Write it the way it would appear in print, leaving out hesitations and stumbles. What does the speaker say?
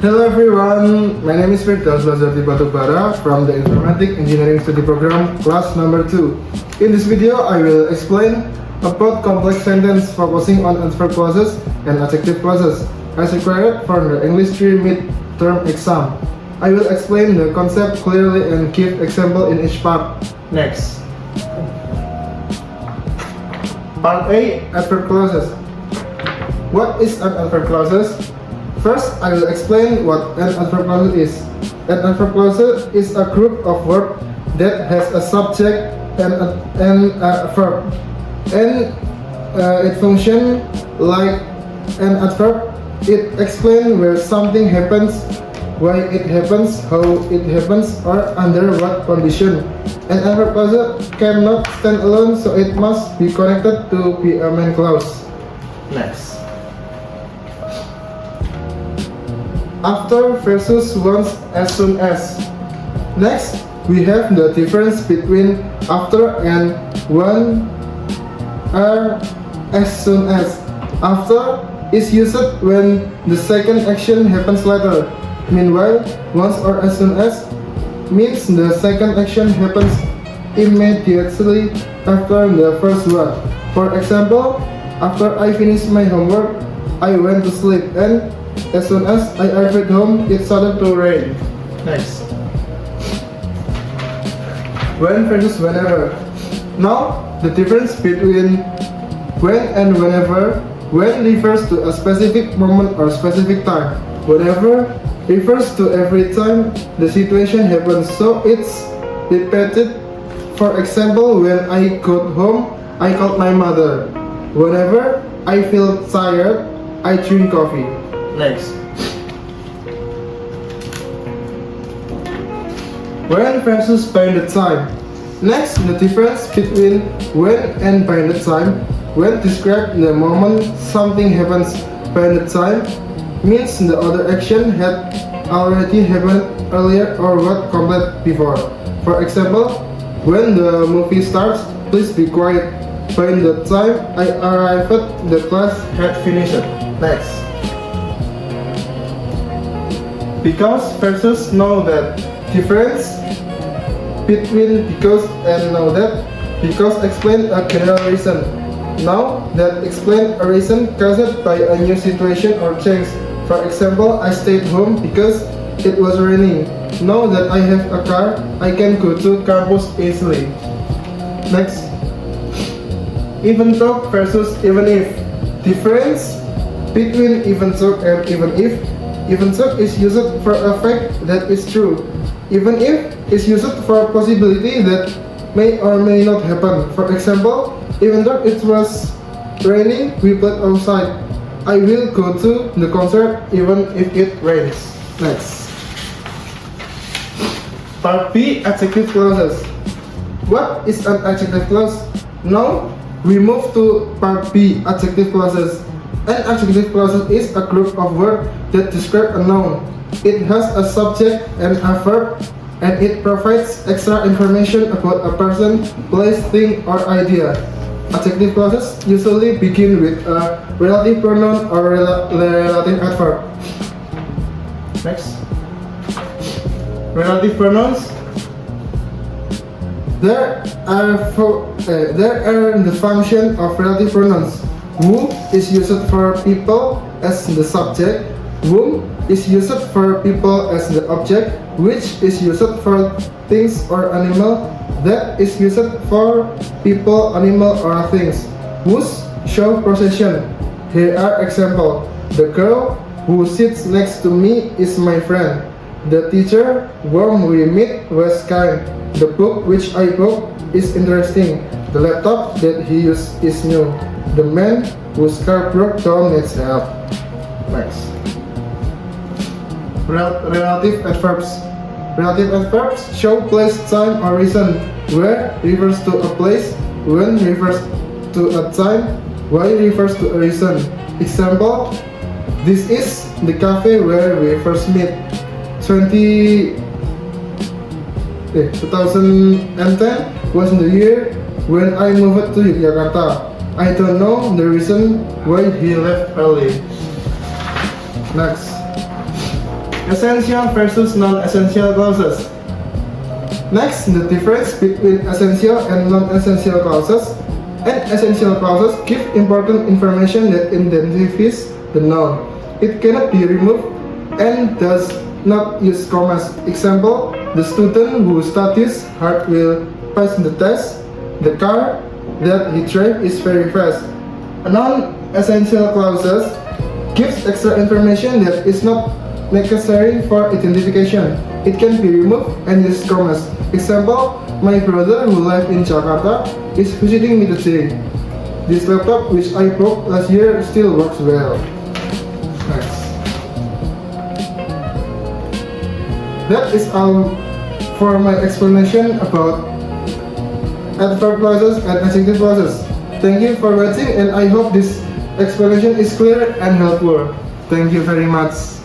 Hello everyone, my name is Firdaus Bazardi Batubara from the Informatic Engineering Study Program, class number 2. In this video, I will explain about complex sentence focusing on adverb clauses and adjective clauses as required for the English 3 mid-term exam. I will explain the concept clearly and give example in each part. Next. Part A, adverb clauses. What is an adverb clauses? First, I will explain what an adverb clause is. An adverb clause is a group of verbs that has a subject and a verb, and it functions like an adverb. It explains where something happens, why it happens, how it happens, or under what condition. An adverb clause cannot stand alone, so it must be connected to be a main clause. Next. After versus once, as soon as. Next, we have the difference between after and when are as soon as. After is used when the second action happens later. Meanwhile, once or as soon as means the second action happens immediately after the first one. For example, after I finished my homework, I went to sleep, and as soon as I arrived home, it started to rain. Next. When versus whenever. Now, the difference between when and whenever. When refers to a specific moment or specific time. Whenever refers to every time the situation happens, so it's repeated. For example, when I got home, I called my mother. Whenever I feel tired, I drink coffee. Next. When versus by the time. Next, the difference between when and by the time. When describe the moment something happens. By the time means the other action had already happened earlier or was complete before. For example, when the movie starts, please be quiet. By the time I arrived, the class had finished. Next. Because versus know that. Difference between because and know that. Because explain a general reason. Now that explain a reason caused by a new situation or change. For example, I stayed home because it was raining. Now that I have a car, I can go to campus easily. Next. Even though versus even if. Difference between even though and even if. Even though is used for a fact that is true. Even if is used for a possibility that may or may not happen. For example, even though it was raining, we played outside. I will go to the concert even if it rains. Next. Part B, adjective clauses. What is an adjective clause? Now we move to part B, adjective clauses. An adjective clause is a group of words that describe a noun. It has a subject and a verb, and it provides extra information about a person, place, thing, or idea. Adjective clauses usually begin with a relative pronoun or relative adverb. Next. Relative pronouns. There are the function of relative pronouns. Who is used for people as the subject. Whom is used for people as the object. Which is used for things or animal. That is used for people, animal, or things. Whose show possession. Here are examples. The girl who sits next to me is my friend. The teacher whom we meet was kind. The book which I bought is interesting. The laptop that he used is new. The man whose car broke down needs help. Next. Relative adverbs. Relative adverbs show place, time, or reason. Where refers to a place. When refers to a time. Why refers to a reason. Example: this is the cafe where we first meet. 2010 was the year when I moved to Yogyakarta. I don't know the reason why he left early. Next. essential versus non-essential clauses. Next, the difference between essential and non-essential clauses. And essential clauses give important information that identifies the noun. It cannot be removed and does not use commas. Example, the student who studies hard will pass the test. The car that he drives is very fast. Non-essential clauses gives extra information that is not necessary for identification. It can be removed and use commas. Example, my brother who lives in Jakarta is visiting me today. This laptop which I broke last year still works well. Next. That is all for my explanation about adverb clauses and adjective clauses. Thank you for watching and I hope this explanation is clear and helpful. Thank you very much.